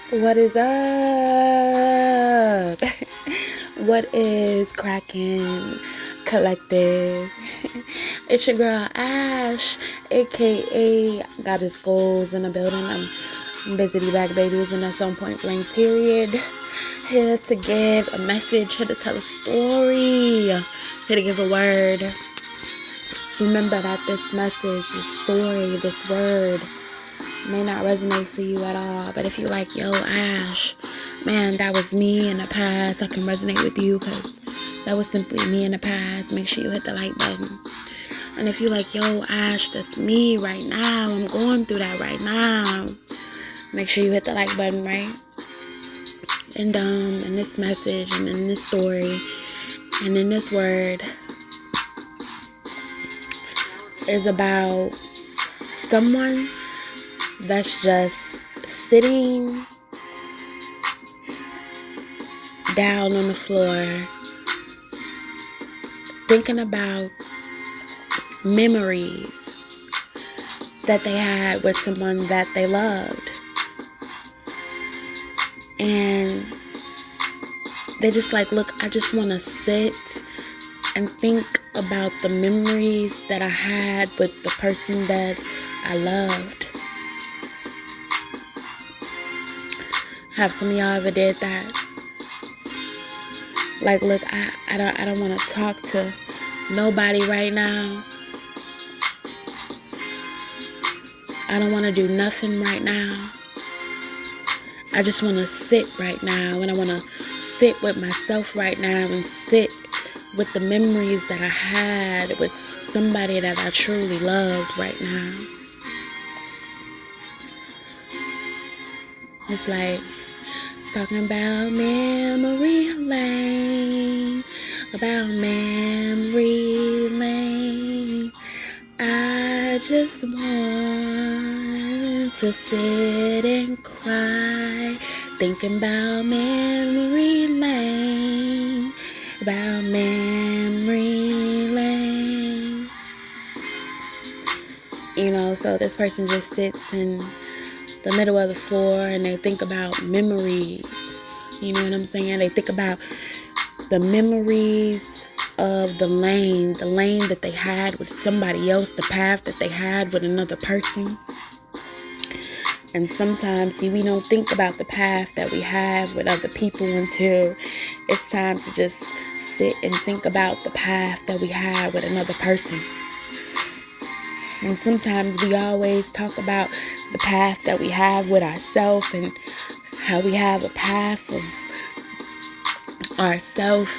What is up? What is cracking collective? It's your girl Ash, aka Goddess Goals in the building. I'm busy back babies and that's on point blank period. Here to give a message, here to tell a story, here to give a word. Remember that this message, this story, this word may not resonate for you at all, but if you like, yo, Ash, man, that was me in the past, I can resonate with you because that was simply me in the past. Make sure you hit the like button. And if you like, yo, Ash, that's me right now, I'm going through that right now, make sure you hit the like button, right? And in this message and in this story and in this word is about someone that's just sitting down on the floor thinking about memories that they had with someone that they loved. And they just like, look, I just want to sit and think about the memories that I had with the person that I loved. Have some of y'all ever did that? Like, look, I don't want to talk to nobody right now. I don't want to do nothing right now. I just want to sit right now, and I want to sit with myself right now and sit with the memories that I had with somebody that I truly loved right now. It's like talking about memory lane, about memory lane. I just want to sit and cry, thinking about memory lane, about memory lane. You know, so this person just sits in the middle of the floor and they think about memories. You know what I'm saying? They think about the memories of the lane that they had with somebody else, the path that they had with another person. And sometimes, see, we don't think about the path that we have with other people until it's time to just sit and think about the path that we had with another person. And sometimes we always talk about the path that we have with ourselves and how we have a path of ourselves.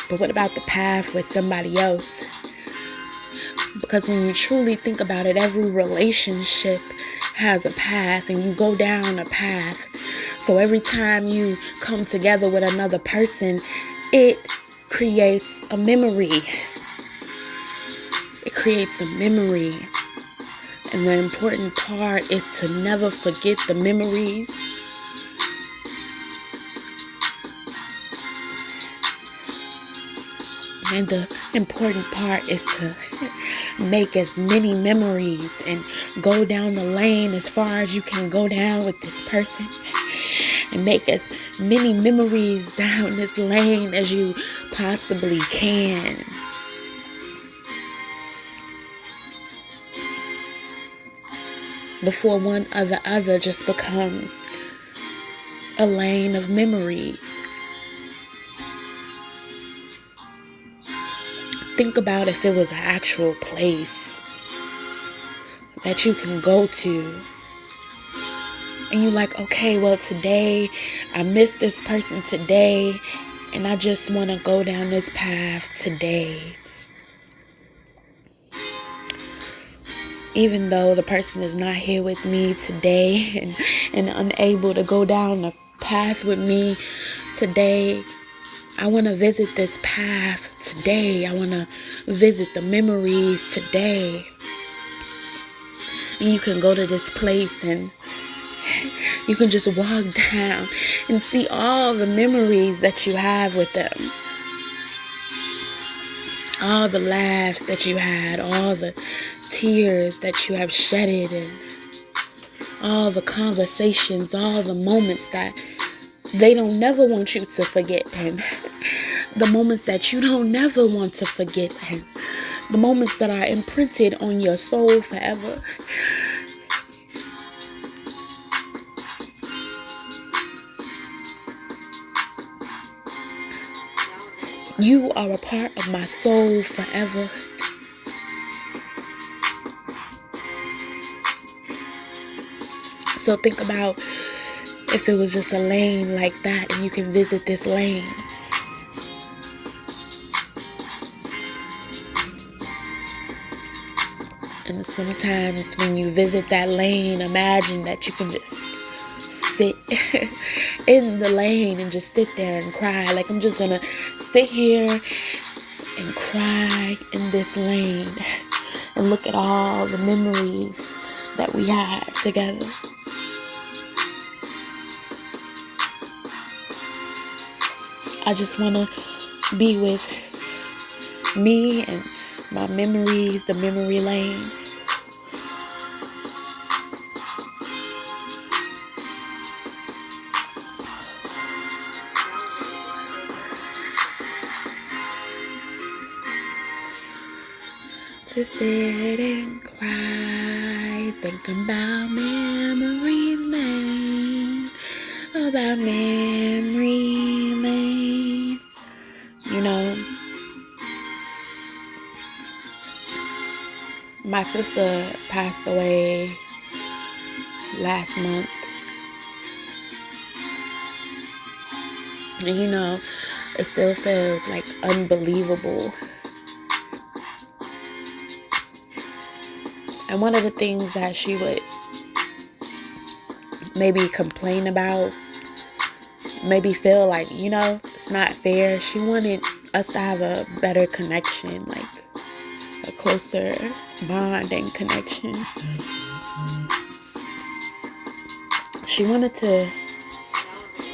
But what about the path with somebody else? Because when you truly think about it, every relationship has a path and you go down a path. So every time you come together with another person, it creates a memory. It creates a memory. And the important part is to never forget the memories. And the important part is to make as many memories and go down the lane as far as you can go down with this person. And make as many memories down this lane as you possibly can. Before one or the other just becomes a lane of memories. Think about if it was an actual place that you can go to. And you're like, okay, well, today, I miss this person today, and I just want to go down this path today. Even though the person is not here with me today and unable to go down the path with me today, I want to visit this path today. I want to visit the memories today. And you can go to this place and you can just walk down and see all the memories that you have with them. All the laughs that you had, all the tears that you have shedded, and all the conversations, all the moments that they don't never want you to forget, and the moments that you don't never want to forget, and the moments that are imprinted on your soul forever. You are a part of my soul forever. So think about if it was just a lane like that and you can visit this lane. And sometimes when you visit that lane, imagine that you can just sit in the lane and just sit there and cry. Like, I'm just gonna sit here and cry in this lane and look at all the memories that we had together. I just want to be with me and my memories, the memory lane. To sit and cry, think about memory lane, about memory lane. You know, my sister passed away last month. And you know, it still feels like unbelievable. And one of the things that she would maybe complain about, maybe feel like, you know, it's not fair. She wanted us to have a better connection, like a closer bond and connection. She wanted to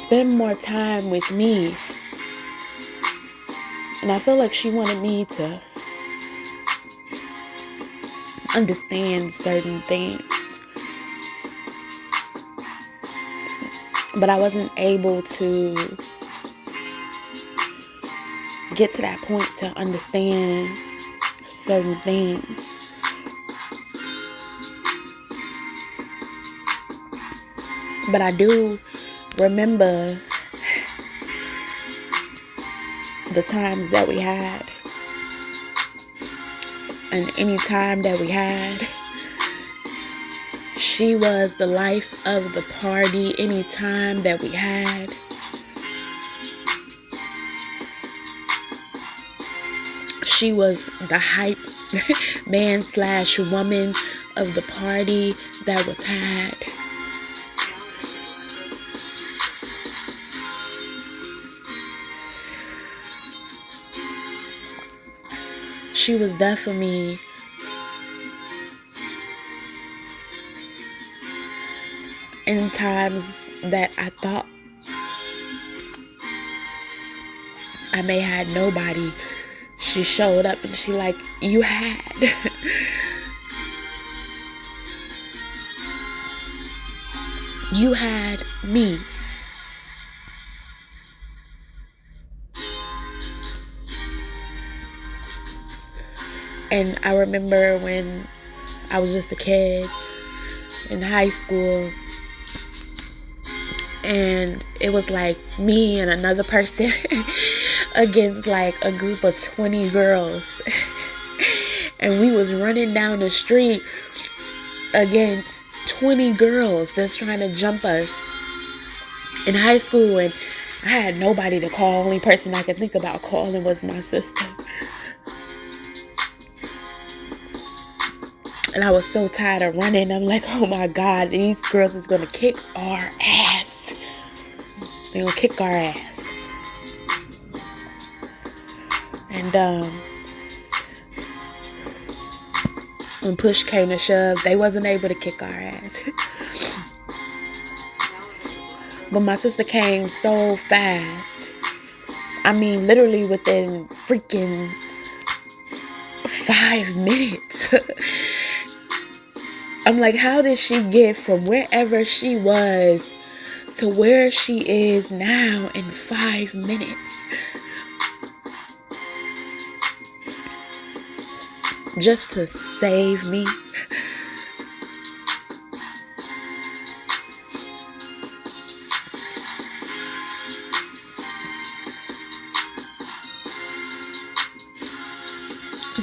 spend more time with me. And I feel like she wanted me to understand certain things. But I wasn't able to get to that point to understand certain things. But I do remember the times that we had. And any time that we had, she was the life of the party. Any time that we had, she was the hype man / woman of the party that was had. She was there for me in times that I thought I may had nobody. She showed up and she like, you had. You had me. And I remember when I was just a kid in high school, and it was like me and another person against like a group of 20 girls. And we was running down the street against 20 girls that's trying to jump us in high school. And I had nobody to call. Only person I could think about calling was my sister. And I was so tired of running. I'm like, oh my God, these girls is going to kick our ass. They're going to kick our ass. And when push came to shove, they wasn't able to kick our ass. But my sister came so fast. I mean, literally within freaking 5 minutes. I'm like, how did she get from wherever she was to where she is now in 5 minutes? Just to save me.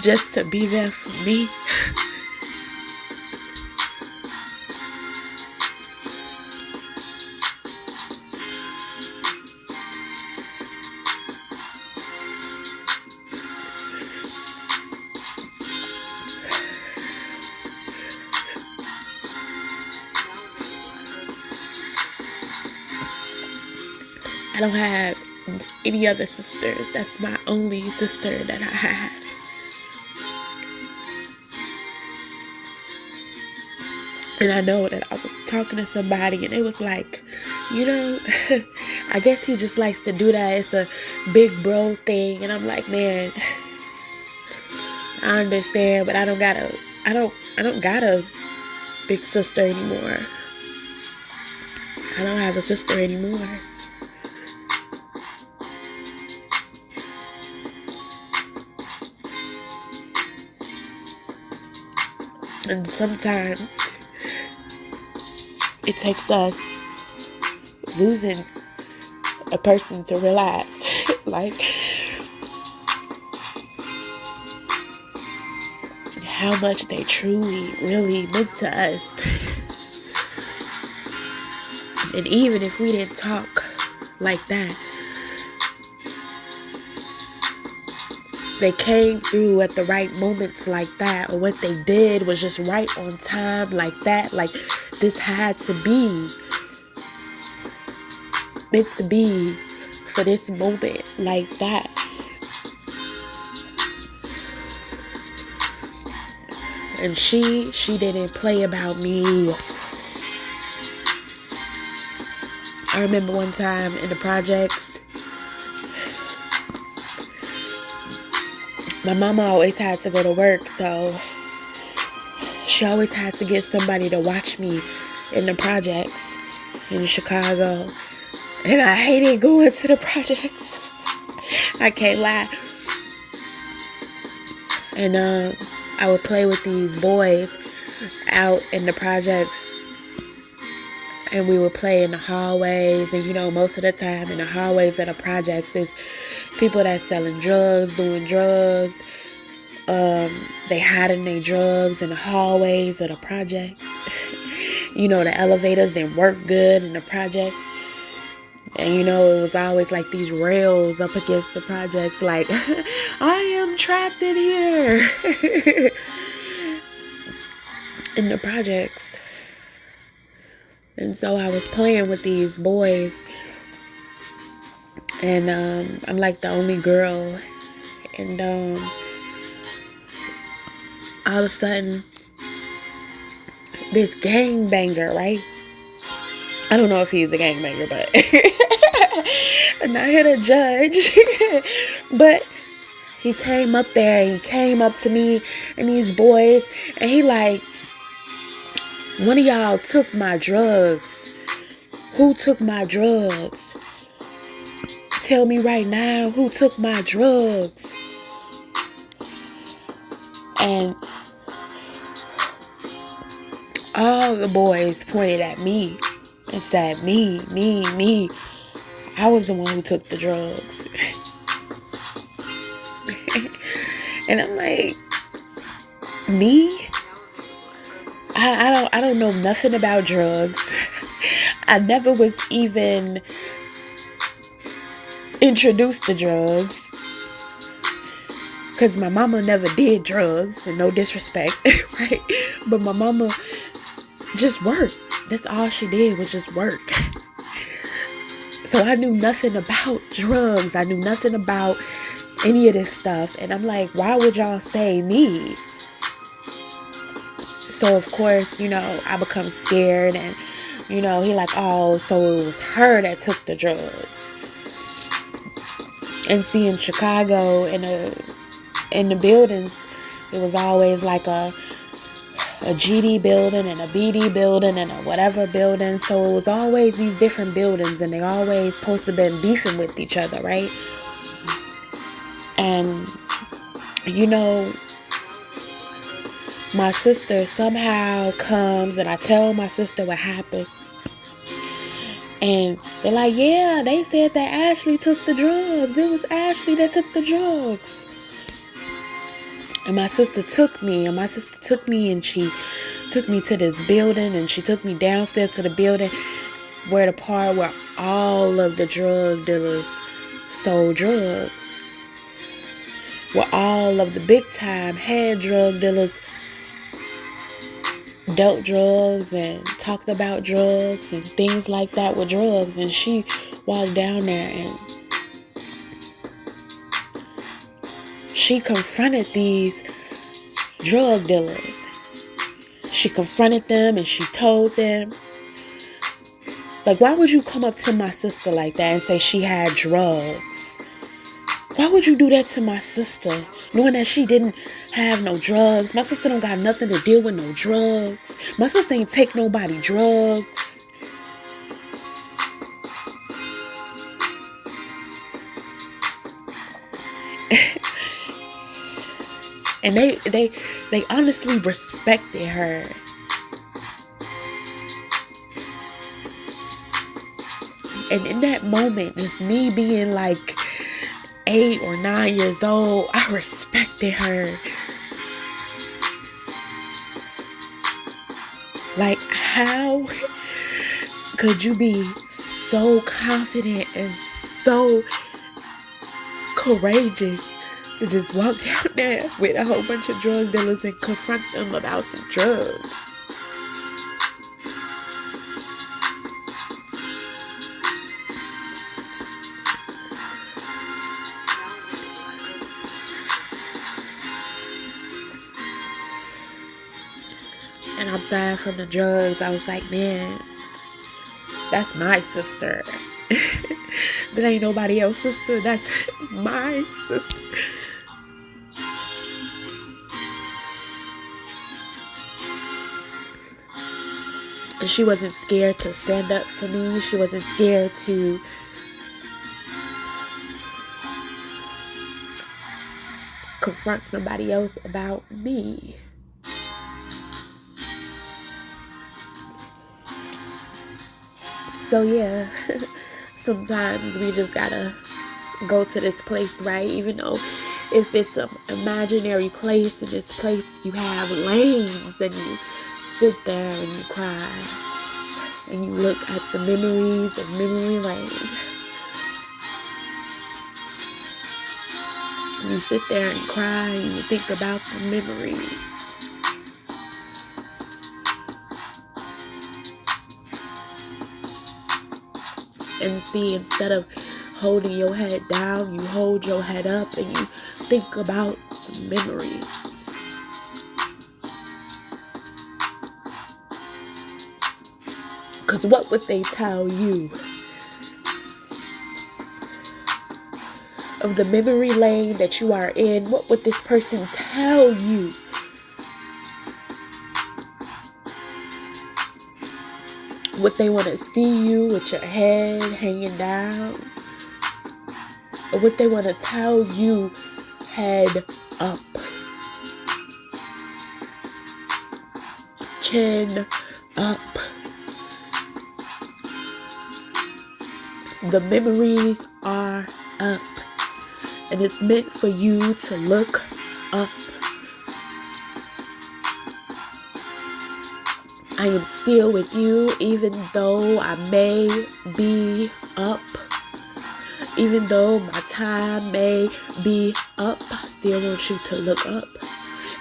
Just to be there for me. I don't have any other sisters. That's my only sister that I had. And I know that I was talking to somebody and it was like, you know, I guess he just likes to do that. It's a big bro thing. And I'm like, man, I understand, but I don't got a big sister anymore. I don't have a sister anymore. And sometimes it takes us losing a person to realize, like, how much they truly, really meant to us. And even if we didn't talk like that, they came through at the right moments like that, or what they did was just right on time like that. Like, this had to be meant to be for this moment like that. And she didn't play about me. I remember one time in the projects, my mama always had to go to work, so she always had to get somebody to watch me in the projects in Chicago. And I hated going to the projects. I can't lie. And I would play with these boys out in the projects. And we would play in the hallways. And, you know, most of the time in the hallways of the projects is people that's selling drugs, doing drugs. They hiding their drugs in the hallways of the projects. You know, the elevators didn't work good in the projects. And, you know, it was always like these rails up against the projects. Like, I am trapped in here. In the projects. And so I was playing with these boys. And I'm like the only girl. And all of a sudden, this gangbanger, right? I don't know if he's a gangbanger, but I'm not here to judge. But he came up there, he came up to me and these boys, and he like, one of y'all took my drugs. Who took my drugs? Tell me right now, who took my drugs? And all the boys pointed at me and said, me. I was the one who took the drugs. And I'm like, me? I don't know nothing about drugs. I never was even introduced to drugs. Because my mama never did drugs, and no disrespect, right? But my mama just worked. That's all she did, was just work. So I knew nothing about drugs. I knew nothing about any of this stuff. And I'm like, why would y'all say me? So of course, you know, I become scared, and you know, he like, oh, so it was her that took the drugs. And see, in Chicago, in the buildings, it was always like a a GD building and a BD building and a whatever building. So it was always these different buildings, and they always supposed to have been beefing with each other, right? And you know, my sister somehow comes, and I tell my sister what happened. And they're like, yeah, they said that Ashley took the drugs. It was Ashley that took the drugs. And my sister took me, and she took me to this building, and she took me downstairs to the building where the part where all of the drug dealers sold drugs. Where all of the big time head drug dealers dealt drugs and talked about drugs and things like that with drugs. And she walked down there and she confronted these drug dealers. She confronted them and she told them, like, why would you come up to my sister like that and say she had drugs? Why would you do that to my sister, knowing that she didn't have no drugs? My sister don't got nothing to deal with no drugs. My sister ain't take nobody drugs. And they honestly respected her. And in that moment, just me being like 8 or 9 years old, I respected her. Like, how could you be so confident and so courageous to just walk down there with a whole bunch of drug dealers and confront them about some drugs? And I'm sad from the drugs. I was like, man, that's my sister. That ain't nobody else's sister. That's my sister. And she wasn't scared to stand up for me. She wasn't scared to confront somebody else about me. So yeah, sometimes we just gotta go to this place, right? Even though if it's an imaginary place, in this place you have lanes, and you sit there and you cry and you look at the memories of memory lane. You sit there and cry and you think about the memories. And see, instead of holding your head down, you hold your head up and you think about the memories. Because what would they tell you of the memory lane that you are in? What would this person tell you? Would they want to see you with your head hanging down? Or would they want to tell you head up? Chin up. The memories are up. And it's meant for you to look up. I am still with you, even though I may be up. Even though my time may be up, I still want you to look up.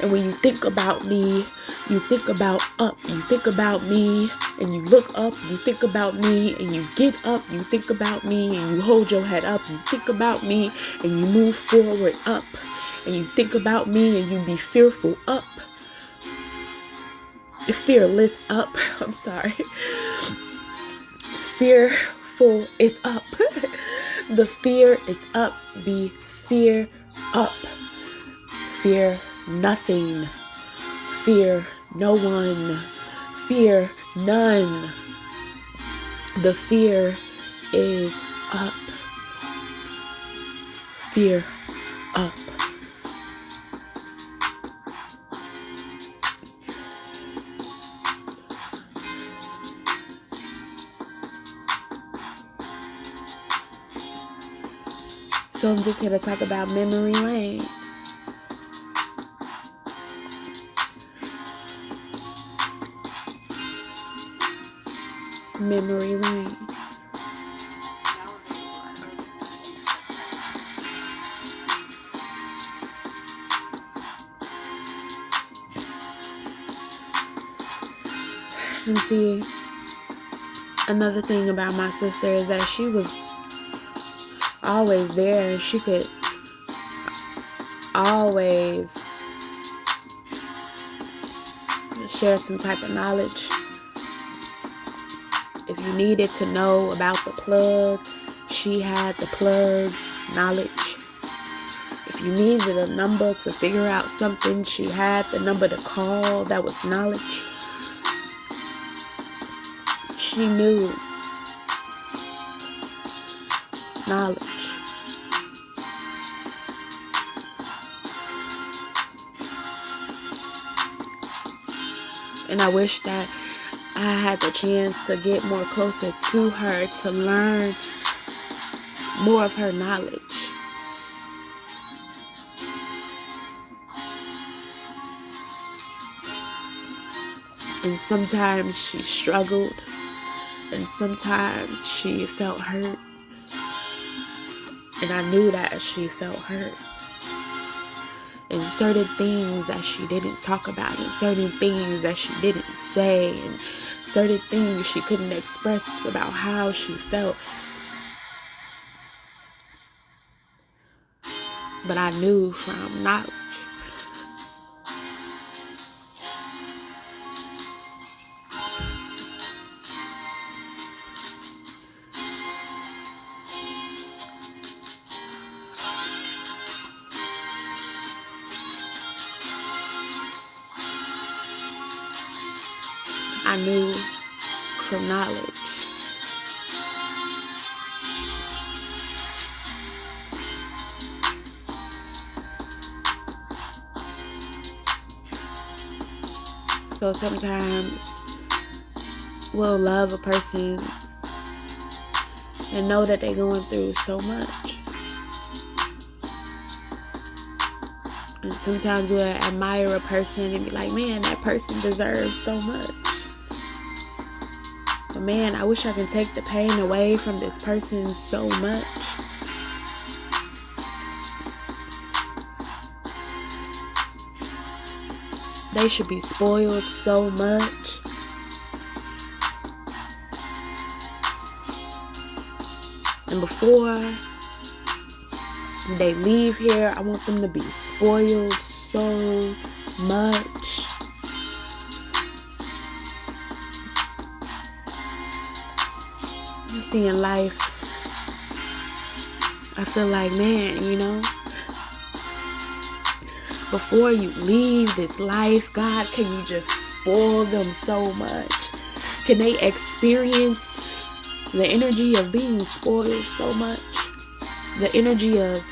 And when you think about me, you think about up. You think about me and you look up. You think about me and you get up. You think about me and you hold your head up. You think about me and you move forward up. And you think about me and you be fearful up. Fearless up. I'm sorry. Fearful is up. The fear is up. Be fear up. Fear nothing. Fear no one, fear none. The fear is up. Fear up. So I'm just going to talk about memory lane. Memory lane. And see, another thing about my sister is that she was always there, and she could always share some type of knowledge. If you needed to know about the plug, she had the plug's knowledge. If you needed a number to figure out something, she had the number to call. That was knowledge. She knew knowledge. And I wish that I had the chance to get more closer to her, to learn more of her knowledge. And sometimes she struggled, and sometimes she felt hurt. And I knew that she felt hurt. And certain things that she didn't talk about, and certain things that she didn't say, and certain things she couldn't express about how she felt. But I knew from knowledge. I knew from knowledge. So sometimes we'll love a person and know that they're going through so much. And sometimes we'll admire a person and be like, man, that person deserves so much. But man, I wish I could take the pain away from this person so much. They should be spoiled so much. And before they leave here, I want them to be spoiled so much. See, in life, I feel like, man, you know, before you leave this life, God, can you just spoil them so much? Can they experience the energy of being spoiled so much? The energy of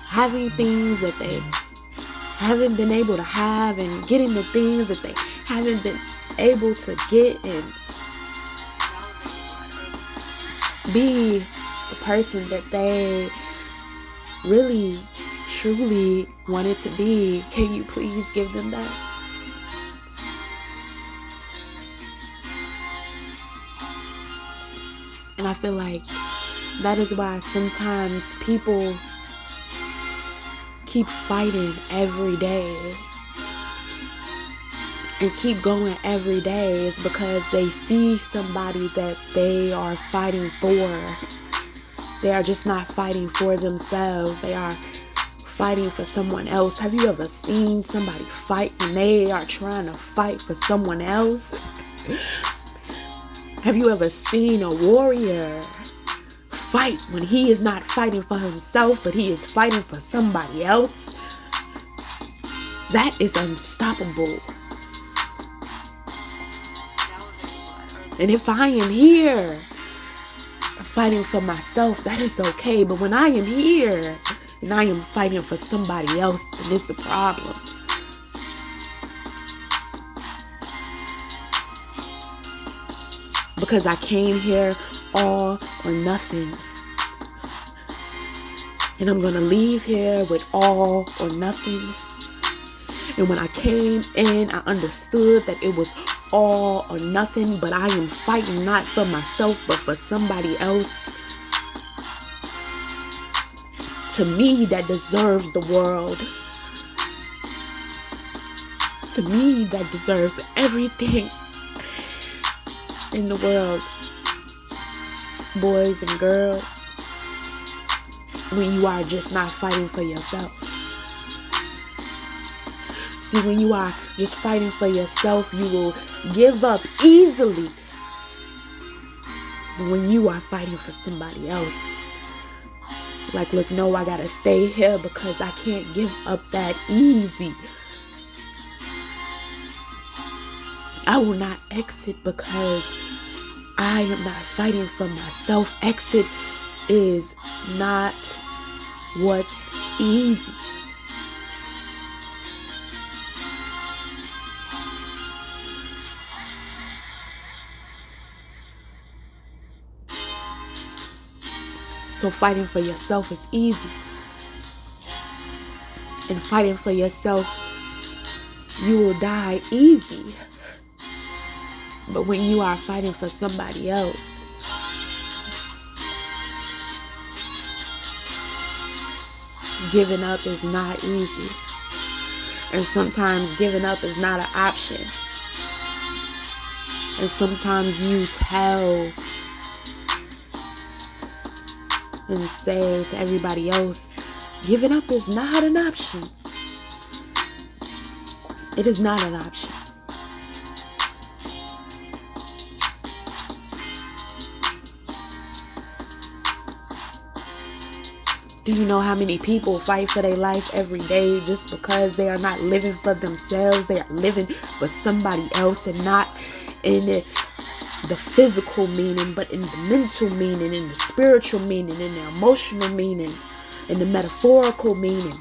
having things that they haven't been able to have, and getting the things that they haven't been able to get, and be the person that they really, truly wanted to be. Can you please give them that? And I feel like that is why sometimes people keep fighting every day and keep going every day, is because they see somebody that they are fighting for. They are just not fighting for themselves. They are fighting for someone else. Have you ever seen somebody fight when they are trying to fight for someone else? Have you ever seen a warrior fight when he is not fighting for himself, but he is fighting for somebody else? That is unstoppable. And if I am here fighting for myself, that is okay. But when I am here and I am fighting for somebody else, then it's a problem. Because I came here all or nothing. And I'm going to leave here with all or nothing. And when I came in, I understood that it was all or nothing. But I am fighting not for myself, but for somebody else. To me, that deserves the world. To me, that deserves everything in the world. Boys and girls, when you are just not fighting for yourself. See, when you are just fighting for yourself, you will give up easily. But when you are fighting for somebody else, like, look, no, I gotta stay here because I can't give up that easy. I will not exit because I am not fighting for myself. Exit is not what's easy. So fighting for yourself is easy. And fighting for yourself, you will die easy. But when you are fighting for somebody else, giving up is not easy. And sometimes giving up is not an option. And sometimes you tell and say to everybody else, giving up is not an option. It is not an option. Do you know how many people fight for their life every day just because they are not living for themselves? They are living for somebody else, and not in the physical meaning, but in the mental meaning, in the spiritual meaning, in the emotional meaning, in the metaphorical meaning.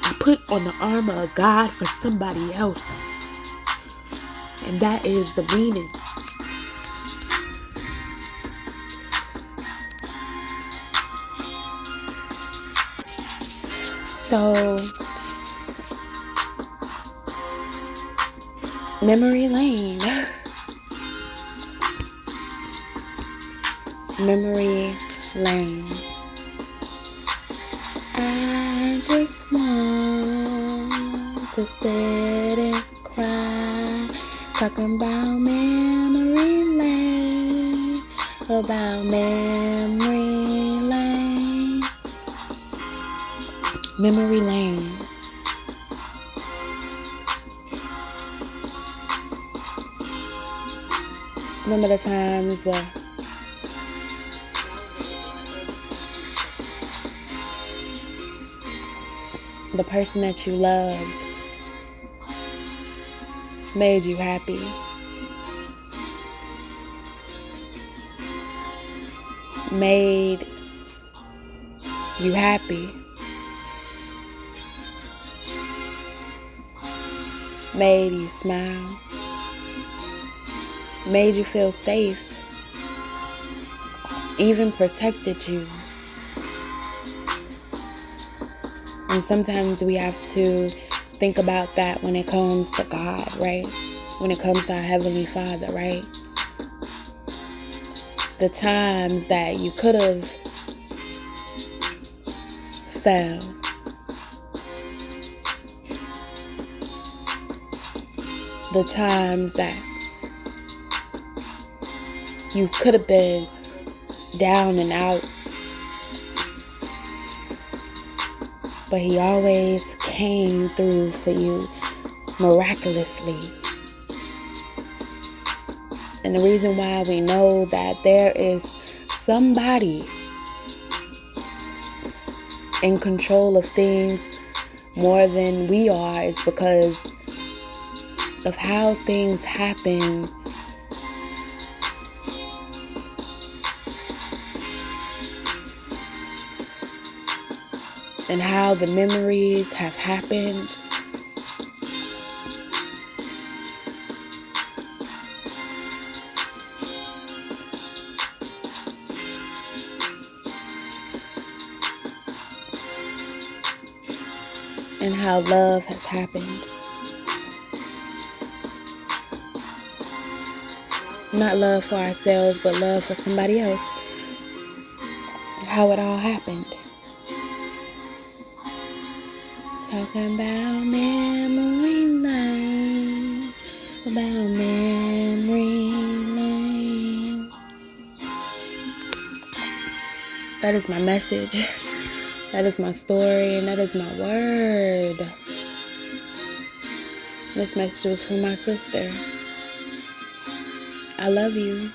I put on the armor of God for somebody else. And that is the meaning. So, memory lane. Memory lane. I just want to sit and cry, talking about memory lane, about memory lane. Memory lane. Remember the times where the person that you loved made you happy. Made you happy. Made you smile. Made you feel safe. Even protected you. And sometimes we have to think about that when it comes to God, right? When it comes to our Heavenly Father, right? The times that you could have fell. The times that you could have been down and out. But He always came through for you miraculously. And the reason why we know that there is somebody in control of things more than we are is because of how things happen. And how the memories have happened. And how love has happened. Not love for ourselves, but love for somebody else. How it all happened. Talking about memory lane. About memory lane. That is my message. That is my story, and that is my word. This message was from my sister. I love you.